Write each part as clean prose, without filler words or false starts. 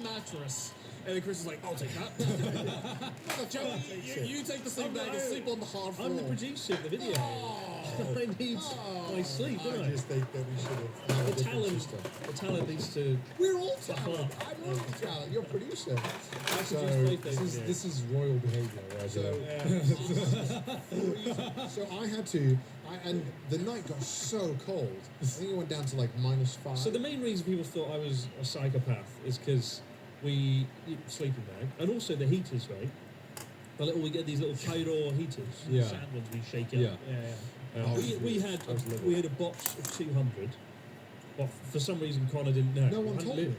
mattress. And then Chris is like, I'll take that. Joe, you take the sleeping bag and sleep on the hard floor. I'm the producer of the video. I need my sleep, don't I? I just think that we should have a different system. The talent needs to... We're all talent. I'm all talent. You're a producer. So This is royal behaviour, right? So I had to, and the night got so cold. I think it went down to like -5. So the main reason people thought I was a psychopath is because sleeping bag, and also the heaters, right? We get these little Cairo heaters, sand ones we shake up. We had a box of 200. Well, for some reason, Connor didn't know. No one told me.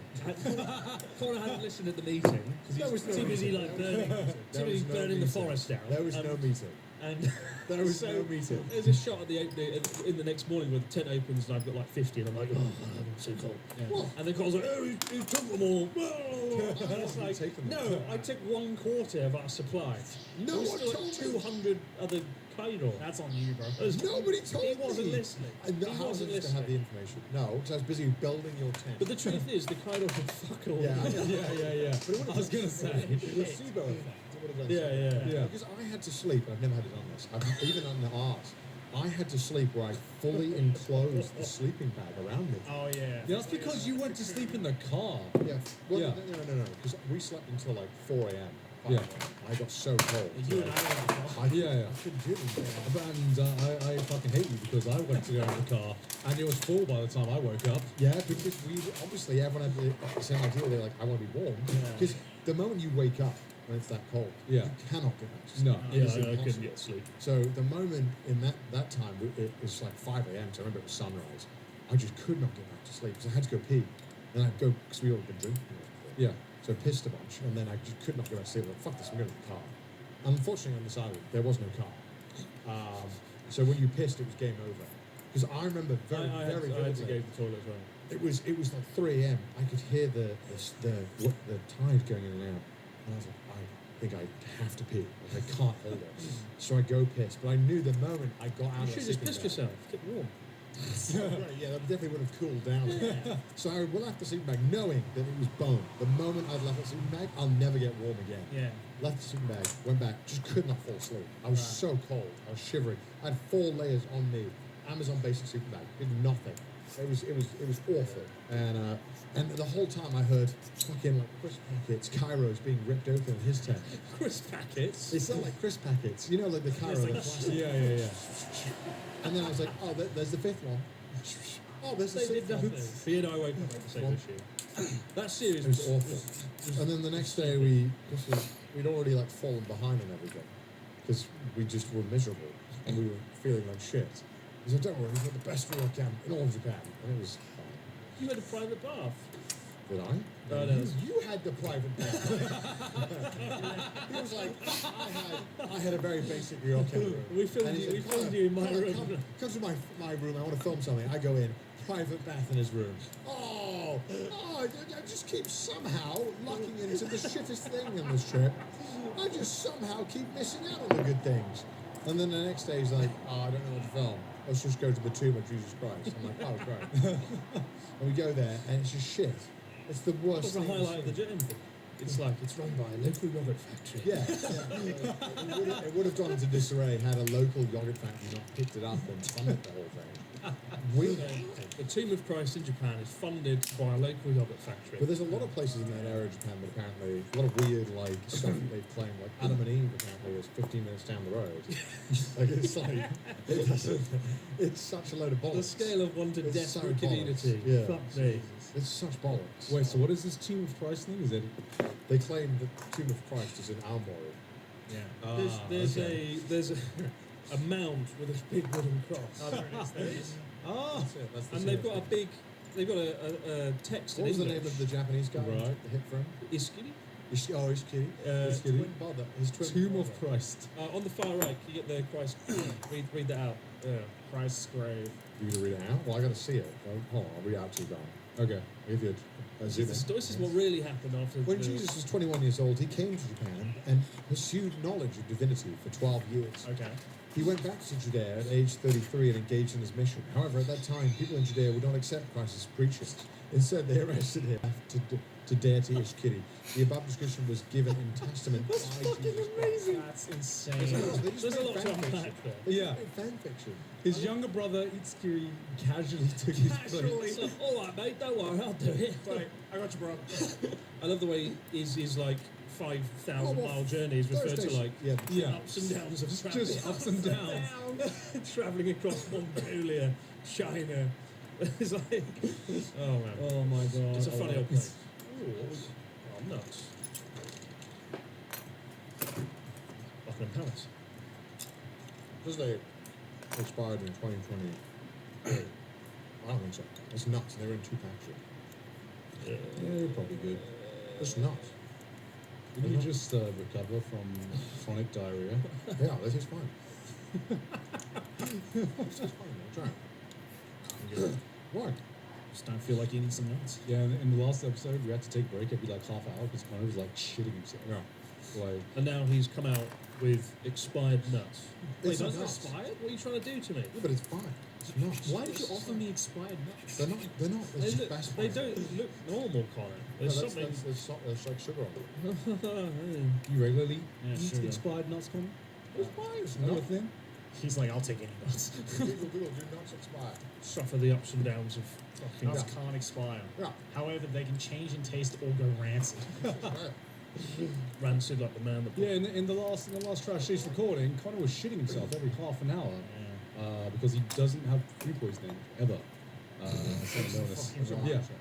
Connor hadn't listened at the meeting because he was too busy burning the forest down. There was no meeting. And there was no meeting. There's a shot at in the next morning where the tent opens and I've got like 50 and I'm like, oh, I'm so cold. Yeah. And then Cole's like, oh, he took them all. And it's like, no, I took 1/4 of our supply. No one told told 200 other Cairo. That's on you, bro. Nobody told me. He wasn't listening. How was it to have the information? No, because I was busy building your tent. But the truth is, the Cairo would fuck all. Yeah. But I was going to say. The placebo effect. Yeah. Because I had to sleep, and I've never had it done this. I've even on the arse. I had to sleep where I fully enclosed the sleeping bag around me. Oh, yeah. Yeah, that's because you went to sleep in the car. Yeah. Well, no. Because we slept until like 4 a.m. Yeah. I got so cold. You and I I couldn't do it. And I fucking hate you because I went to go in the car and it was full by the time I woke up. Yeah, because obviously everyone had the same idea. They're like, I want to be warm. Because the moment you wake up when it's that cold, you cannot get back to sleep. No. I couldn't get sleep. So the moment in that time, it was like 5 a.m. So I remember it was sunrise. I just could not get back to sleep because I had to go pee. And I'd go, because we all been drinking. Yeah. So I pissed a bunch, and then I just could not get back to sleep. I was like, fuck this, I'm going to the car. And unfortunately, on this island, there was no car. So when you pissed, it was game over. Because I remember very vividly. I had to go to the toilet as well. It was like 3 a.m. I could hear the tide going in and out. And I was like, I think I have to pee. Like, I can't hold it. So I go piss. But I knew the moment I got out of the You should just pissed yourself. Get warm. Right, yeah, that definitely would have cooled down. So I left the sleeping bag knowing that it was bone. The moment I'd left the sleeping bag, I'll never get warm again. Yeah. Left the sleeping bag, went back, just could not fall asleep. I was so cold. I was shivering. I had 4 layers on me. Amazon basic sleeping bag. Did nothing. It was awful. And the whole time I heard fucking like crisp packets, Cairos being ripped open in his tent. Crisp packets? They sound like crisp packets. You know, like the Cairo. Like the plastic. Yeah. And then I was like, oh, there's the 5th one. Oh, there's the 6th one. He and I woke up at the same issue. That series It was awful. And then the next day we'd already like fallen behind on everything because we just were miserable and we were feeling like shit. He said, don't worry, we've got the best resort camp in all of Japan. And it was fine. You had a private bath. Did I? No. You had the private bath. He was like, I had a very basic resort camp room. We filmed you in my room. Come to my room, I want to film something. I go in, private bath in his room. I just keep somehow lucking into the shittest thing in this trip. I just somehow keep missing out on the good things. And then the next day he's like, I don't know what to film. Let's just go to the tomb of Jesus Christ. I'm like, oh, great. And we go there, and it's just shit. It's the worst That's the thing. highlight of the gym. It's like, it's run by a local yogurt factory. Yeah. It would have gone into disarray had a local yogurt factory not picked it up and funded the whole thing. The Tomb of Christ in Japan is funded by a local yogurt factory. But there's a lot of places in that area of Japan that apparently, a lot of weird stuff that they've claimed, like Adam and Eve apparently is 15 minutes down the road. It's such a load of bollocks. The scale of one to It's desperate so community. bollocks. Yeah. Fuck me. It's such bollocks. Wait, so what is this Tomb of Christ thing? Is it? They claim that the Tomb of Christ is in Aomori. Yeah. There's a mound with a big wooden cross. Oh, there it is. That's the And they've got a text What in was the English. name of the Japanese guy? Right. The hit from? Iskiri? Ishikiri. His Iskiri. twin brother. His twin Tomb brother. of Christ. On the far right, you get the Christ. read that out. Christ's grave. You gonna read it out? Well, I gotta see it. Hold on, I'll read it out to you, guys. Okay. I'll give you a zoom in. This is what really happened after. When Jesus was 21 years old, he came to Japan and pursued knowledge of divinity for 12 years. Okay. He went back to Judea at age 33 and engaged in his mission. However, at that time, people in Judea would not accept Christ's preaching. Instead, they arrested him to Deity-ish Kitty. The above description was given in testament. That's by fucking Jesus Christ. amazing. That's insane. They just There's a made lot to fan unpack fiction. there. They just Yeah. made fan fiction. His younger brother, Itsuki, casually took his Casually. place. It's like, all right, mate, don't worry, I'll do it. Right, I got you, bro. I love the way his like 5,000 mile journey is referred to Thursdays. like Yeah. Yeah. ups and downs of Just travelling. ups and downs. Travelling across Mongolia, China. It's like, oh man, Oh my god. it's a I funny love old it. place. Oh, nuts. Buckingham Palace. Because they expired in 2020. I don't think so. It's nuts. They were in 2 packs. Yeah, they're probably good. It's nuts. Didn't you just recover from chronic diarrhea? Yeah, this is fine. This is fine. I'll try. Why? Just don't feel like eating some nuts. Yeah, in the last episode, we had to take a break every like half hour because Connor was like shitting himself. Yeah. Like, And now he's come out with expired nuts. Wait, It's those are nuts. expired? What are you trying to do to me? Yeah, but it's fine. It's nuts. Why did you offer me expired nuts? They're not. They're not. They, It's just look, best they Buy. don't look normal, Connor. No, There's that's, something. there's like sugar on them. you regularly Yeah, eat sugar. expired nuts, Connor? It's fine. It's Another not. thing? He's like, I'll take any nuts. People do nuts expire. Suffer the ups and downs of fucking. Nuts can't expire. Yeah. However, they can change in taste or go rancid. Right. Rancid like the man that. Yeah, in the last Trash Taste recording, Connor was shitting himself every half an hour because he doesn't have food poisoning ever. It's an illness. It's a Yeah. mindset.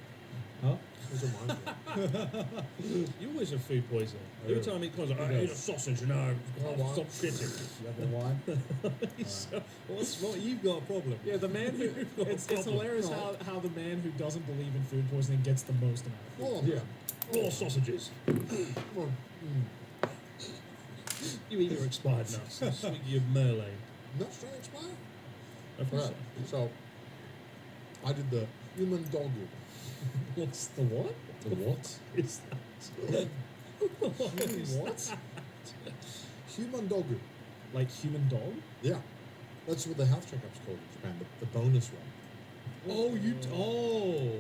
Huh? It's a mindset. You always have food poisoning. Oh, Every yeah. time he comes, like, I ate a sausage and I why? stop shitting. You have a wine? What? You've got a problem. Yeah, the man who it's hilarious how the man who doesn't believe in food poisoning gets the most amount of food. Well, Yeah. Raw sausages. well, You eat your expired nuts. And sweet your merlot. nuts don't expire. Of course. Right. So, I did the human dog. What's the what? The what? Is that? What? Human dog. Like human dog? Yeah. That's what the health checkup's called in Japan. The bonus one. Oh, you. Oh.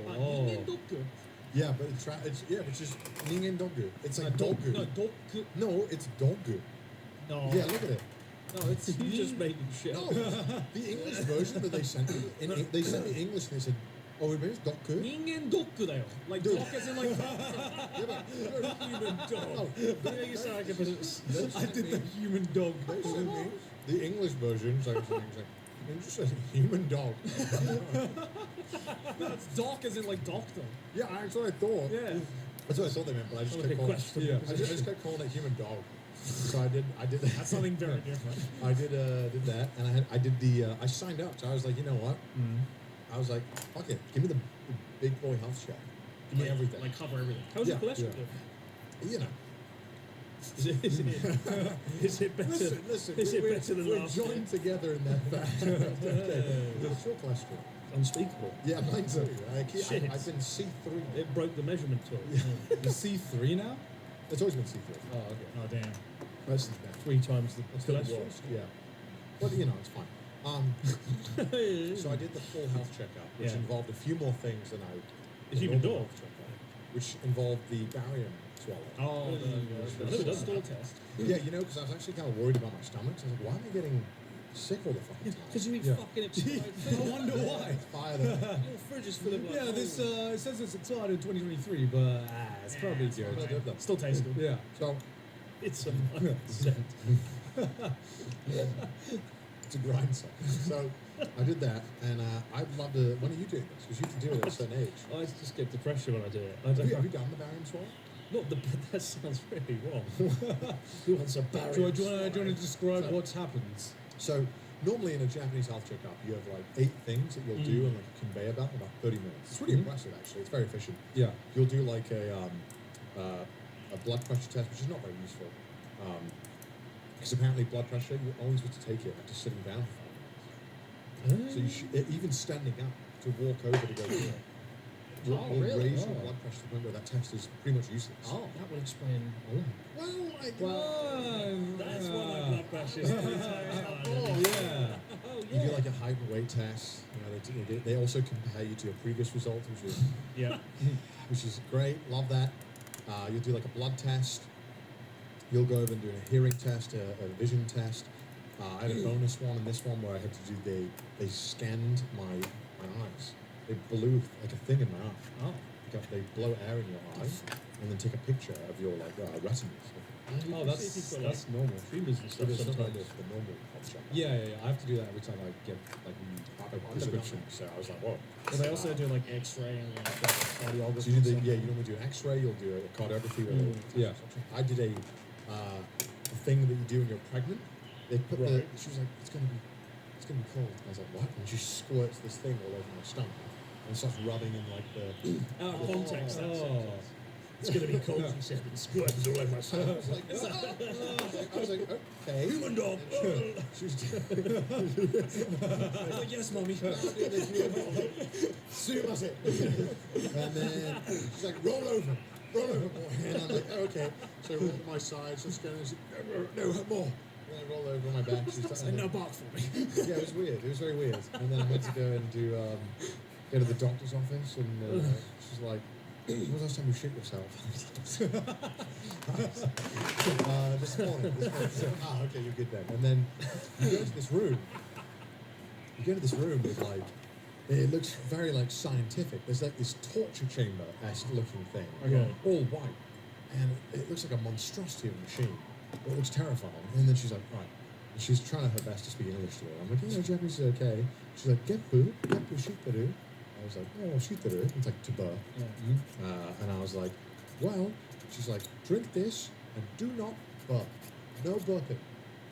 Yeah, but it's just ningen dogu. It's like dogu. No, dogu. No, it's dogu. No. Yeah, look at it. No, it's You just making shit No, up. the English version that they sent me, they sent me English and they said, oh, it means dogu. Ningen doku da yo. Like Dude. dog as in like Yeah, but Human dog. no, Yeah, you sound like a they I sent did me- the human dog. They sent me the English version. So it's like, it just says human dog. That's dog as in like doctor. Yeah, that's what I thought. Yeah. That's what I thought they meant, but I just Like kept a calling. question. Yeah. I just kept calling it human dog. So I did That's something very different. I did that, and I did the I signed up. So I was like, you know what? I was like, fuck it, give me the big boy health check. Give me everything. Like cover everything. How's your Yeah, cholesterol yeah. doing? You know. Is it better? Listen. Is it we're, better than we're last joined together in that fact. Okay. What's your cholesterol? Unspeakable. Yeah, mine too. Shit. I've been C3. It broke the measurement tool. The C3 now? It's always been C3. Oh, okay. Oh damn. Most of the time. 3 times the It's the cholesterol. worst. Yeah. But you know, it's fine. So I did the full health checkup, which Yeah. involved a few more things than I. Is the human normal dog? health checkup, which involved the barium swallow. Oh, never done stool that. test. Yeah, you know, because I was actually kind of worried about my stomach. So I was like, why am I getting sick all the fucking time? Because you eat Yeah. fucking expired I food. wonder why. Fire them. Your fridge is full of like. Yeah, this it says it's expired in 2023, but it's probably It's good. good though. Still tastes good. Yeah. So It's a mindset. it's a grind set. So I did that, and I'd love to. When are you doing this? Because you can do it at a certain age. I just get depression when I do it. I Have don't you done the barium swallow? Not the. That sounds really wrong. Who wants a barrier? Do you want to describe what happens? So normally in a Japanese health checkup, you have like 8 things that you'll do in like a conveyor belt in about 30 minutes. It's really impressive actually. It's very efficient. Yeah. You'll do like a blood pressure test, which is not very useful. Because apparently blood pressure, you're only supposed to take it after sitting down for 5 minutes. So you should, even standing up to walk over to go do it will really? raise your blood pressure to the point where that test is pretty much useless. Oh, that would explain a lot. Well, That's why my blood pressure is 3 times higher. Yeah. Oh You do like a height and weight test. You know, they also compare you to your previous result, Yeah. which is great. Love that. You'll do like a blood test. You'll go over and do a hearing test, a vision test. I had a bonus one in this one where I had to do they scanned my eyes. They blew like a thing in my eye. Oh. They blow air in your eye and then take a picture of your like retinas. Oh, that's normal. Treatments and stuff It is sometimes. the normal option. Yeah. I have to do that every time I get like A prescription. So I was like, whoa. Well, they also do like X-ray and like cardiography. So you normally do an X-ray. You'll do a cardiography. yeah. I did a thing that you do when you're pregnant. They put she was like, it's gonna be cold. I was like, what? And she squirts this thing all over my stomach and starts rubbing in like the. Out of context, that's Oh. it's going to be cold, he said, and squirts all over my stomach. I was like, okay. Human dog. She was Like, yes, mommy. Sumas it. And then she's like, roll over, boy. And I'm like, okay. So I roll to my side, so it's going, no, more. And I roll over on my back. She's And no bark for me. Yeah, it was weird. It was very weird. And then I went to go and go to the doctor's office, and she's like, when was the last time you shit yourself? This morning. So, okay, you're good then. And then you go to this room. With like, it looks very like scientific. There's like this torture chamber-esque looking thing, Okay. all white, and it looks like a monstrosity of a machine. It looks terrifying. And then she's like, right. And she's trying her best to speak English to her. I'm like, yeah, Japanese is okay. She's like, get poo shitaru. I was like, oh, shitaru. It's like to burp. Yeah. And I was like, well, she's like, drink this and do not burp. No burping.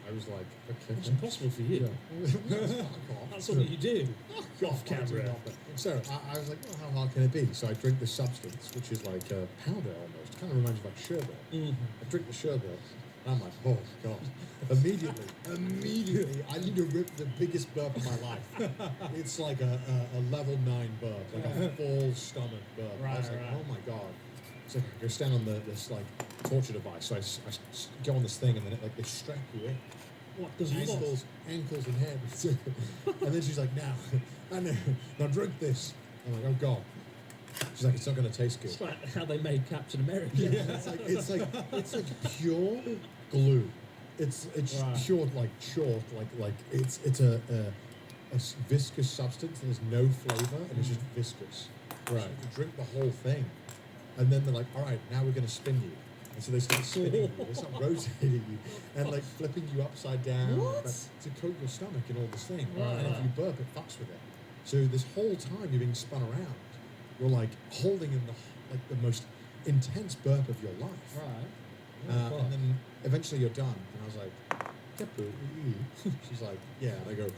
I was like, okay. It's impossible for you. That's what you do. Off camera. So I was like, well, how hard can it be? So I drink this substance, which is like a powder almost. Kind of reminds me of like sherbet. I drink the sherbet. And I'm like, oh God. Immediately, I need to rip the biggest burp of my life. It's like a level 9 burp, like a full stomach burp. I was like, oh my God. So I go stand on this like torture device. So I go on this thing, and then they strap you in. What does Ankles and head. And then she's like, now drink this. I'm like, oh God. She's like, it's not going to taste good. It's like how they made Captain America. Yeah, it's like pure glue. It's pure like chalk. Like it's a viscous substance, and there's no flavor, and it's just viscous. Right. So you drink the whole thing, and then they're like, all right, now we're going to spin you. And so they start spinning you, they start rotating you, and like flipping you upside down to coat your stomach and all this thing. Right. And if you burp, it fucks with it. So this whole time you're being spun around, you're like holding in the most intense burp of your life. Right. And then eventually you're done, and I was like, "Kepu, she's like, yeah, and I go,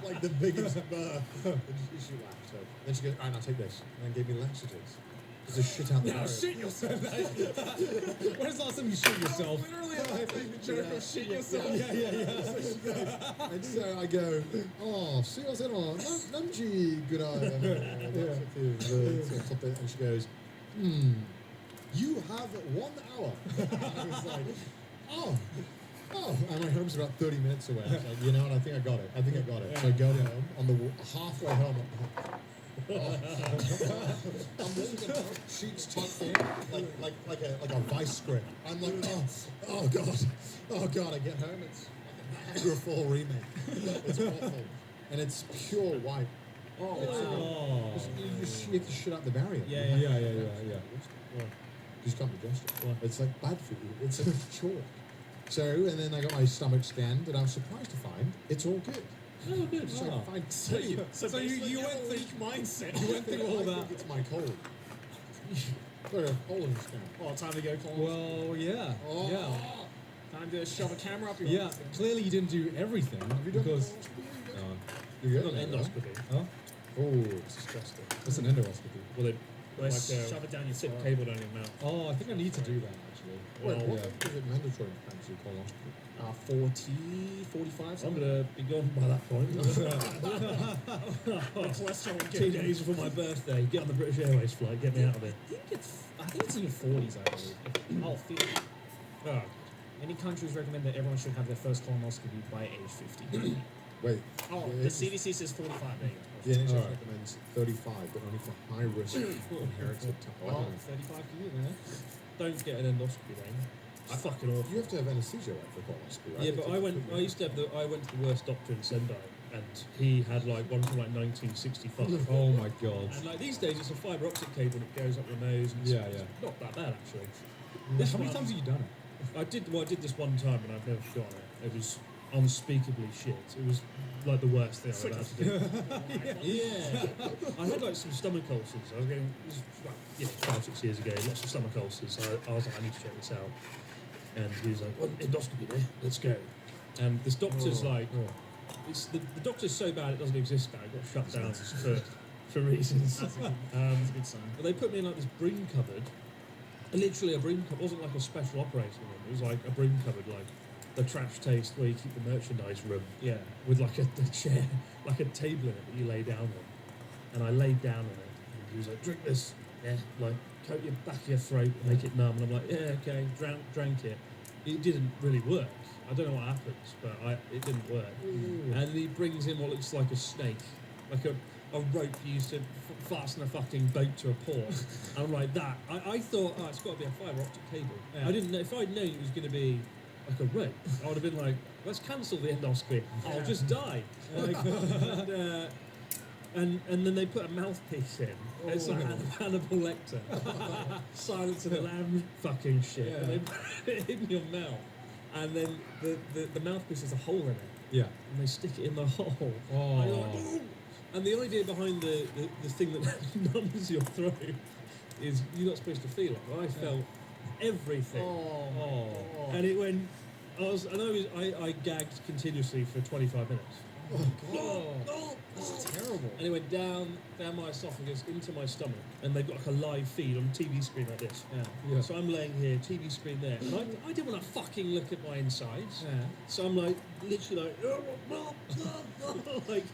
like the biggest burp. And she laughed. So then she goes, all right, now take this, and then gave me laxatives. There's a shit out the Now barrier. shit yourself. When's the last time you shit yourself? Literally, I was like the joke of shit yourself. Yeah. And so I go, oh, Namji, good eye. And she goes, you have 1 hour. And I was like, oh. And my home's about 30 minutes away. I was like, you know what, I think I got it. So I go home, on the halfway home, I'm walking home, sheets tucked in, like a vice grip. I'm like, oh god, I get home, it's like a Niagara Fall remake. It's awful. And it's pure white. You just shit the shit out the barrier. Yeah. You just can't digest it. It's like bad for you. It's like chalk. So, and then I got my stomach scanned, and I was surprised to find it's all good. Oh, good. So I find So you went through weak mindset. You went through all I that. think it's my cold. Got a colon scan. Oh, time to go, Colin. Well, yeah. Oh. Yeah. Time to shove a camera up your Yeah. ass. Clearly, you didn't do everything Have you done because. You Not good? an endoscopy. Huh? Oh, it's disgusting. That's an endoscopy. Well, they like Shove it down your thick throat. cable down your mouth. Oh, I think I need to do that actually. Wait, Well, what is it mandatory in fancy colonoscopy? 40, 45, I'm something. going to be gone by that point. The cholesterol will 2 get you. days before my birthday. Get on the British Airways flight. Get me out of here. I think it's in your 40s, I believe. Oh, 50. Oh, Many countries recommend that everyone should have their first colonoscopy by age 50. Wait. Oh, yeah, the CDC says 45. There you go. The NHS Alright. recommends 35, but only for high-risk inherited type. Well, 35 for you, man. Don't get an endoscopy then. It's fucking awful. You have to have anesthesia right for colonoscopy, right? Yeah, but I went to the worst doctor in Sendai, and he had like one from like 1965. Oh my god. And like these days, it's a fibre optic cable that goes up your nose. And it's not that bad actually. This How many one- times have you done it? I did this one time, and I've never forgotten it. It was unspeakably shit. It was like the worst thing I've ever had to do. Yeah. I had like some stomach ulcers. I was getting this was like 5-6 years ago. Lots of stomach ulcers. So I was like, I need to check this out. And he was like, well, endoscopy there. Let's go. And this doctor's like, the doctor's so bad it doesn't exist now. It got shut down for reasons. That's a good sign. But they put me in like this broom cupboard. Literally a broom cupboard. It wasn't like a special operating room. It was like a broom cupboard, like the trash taste where you keep the merchandise room. Yeah. With like a chair, like a table in it that you lay down on. And I laid down on it. And he was like, drink this. Yeah. Like, coat your back of your throat and make it numb. And I'm like, yeah, okay. Drank it. It didn't really work. I don't know what happens, but it didn't work. Ooh. And he brings in what looks like a snake. Like a rope used to fasten a fucking boat to a port. And I'm like, that. I thought, it's got to be a fibre optic cable. Yeah. I didn't know. If I'd known it was going to be like a rope, I would have been like, let's cancel the endoscopy. I'll just die. Like, and then they put a mouthpiece in. It's like Hannibal Lecter. Silence of the Lamb fucking shit. Yeah. And they put it in your mouth. And then the mouthpiece has a hole in it. Yeah. And they stick it in the hole. Oh. And you're like, "Ooh." And the idea behind the thing that numbs your throat is you're not supposed to feel it. But I felt everything. Oh. And it went. I gagged continuously for 25 minutes. Oh. That's terrible. And it went down my esophagus into my stomach, and they've got like a live feed on a TV screen like this. Yeah. So I'm laying here, TV screen there, and I didn't want to fucking look at my insides. Yeah. So I'm like, literally like, like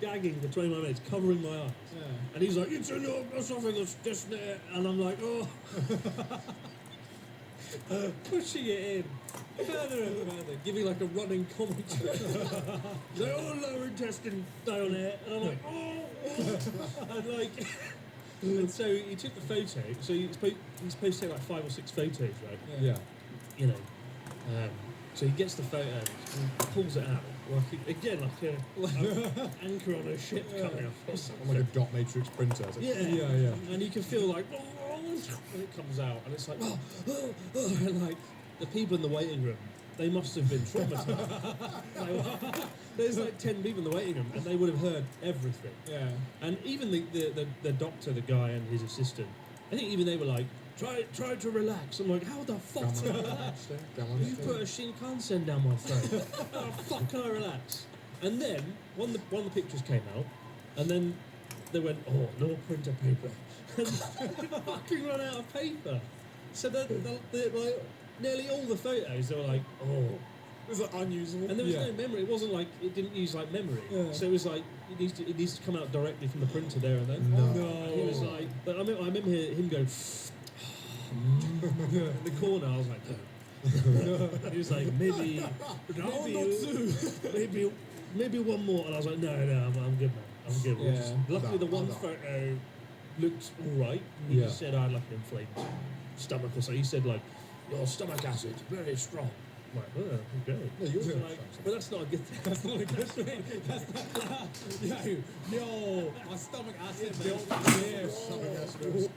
gagging for 25 minutes, covering my eyes. Yeah. And he's like, it's in your esophagus just there, and I'm like, oh. Pushing it in further and further, giving like a running commentary. He's like, oh, lower intestine down there, and I'm like, oh, and like, and so he took the photo. So he's supposed to take like 5 or 6 photos, right? Yeah. You know, so he gets the photo and pulls it out, like an anchor on a ship coming off or something. I'm like a dot matrix printer. It's like, Yeah. And you can feel like, and it comes out, and it's like, and like the people in the waiting room, they must have been traumatized. There's like 10 people in the waiting room, and they would have heard everything. Yeah. And even the doctor, the guy, and his assistant, I think even they were like, try to relax. I'm like, how the fuck do I relax? You put a Shinkansen down my throat. How the fuck can I relax? And then one of the pictures came out, and then they went, oh, no printer paper. And they fucking run out of paper. So they're like, nearly all the photos, they were like, oh. It was like unusable. And there was no memory. It wasn't like, it didn't use like memory. Yeah. So it was like, it needs to come out directly from the printer there and then. No. And he was like, but I remember him going, in the corner, I was like, and he was like, maybe one more. And I was like, no, I'm good, man. I'm good. We'll just- luckily, the one photo looked all right. He just said I had like an inflamed stomach or so. He said like, your stomach acid very strong. I'm like, oh, okay. No, yours is Like, but that's not a good thing. That's not a good thing. Yo, my stomach acid built Stomach acid.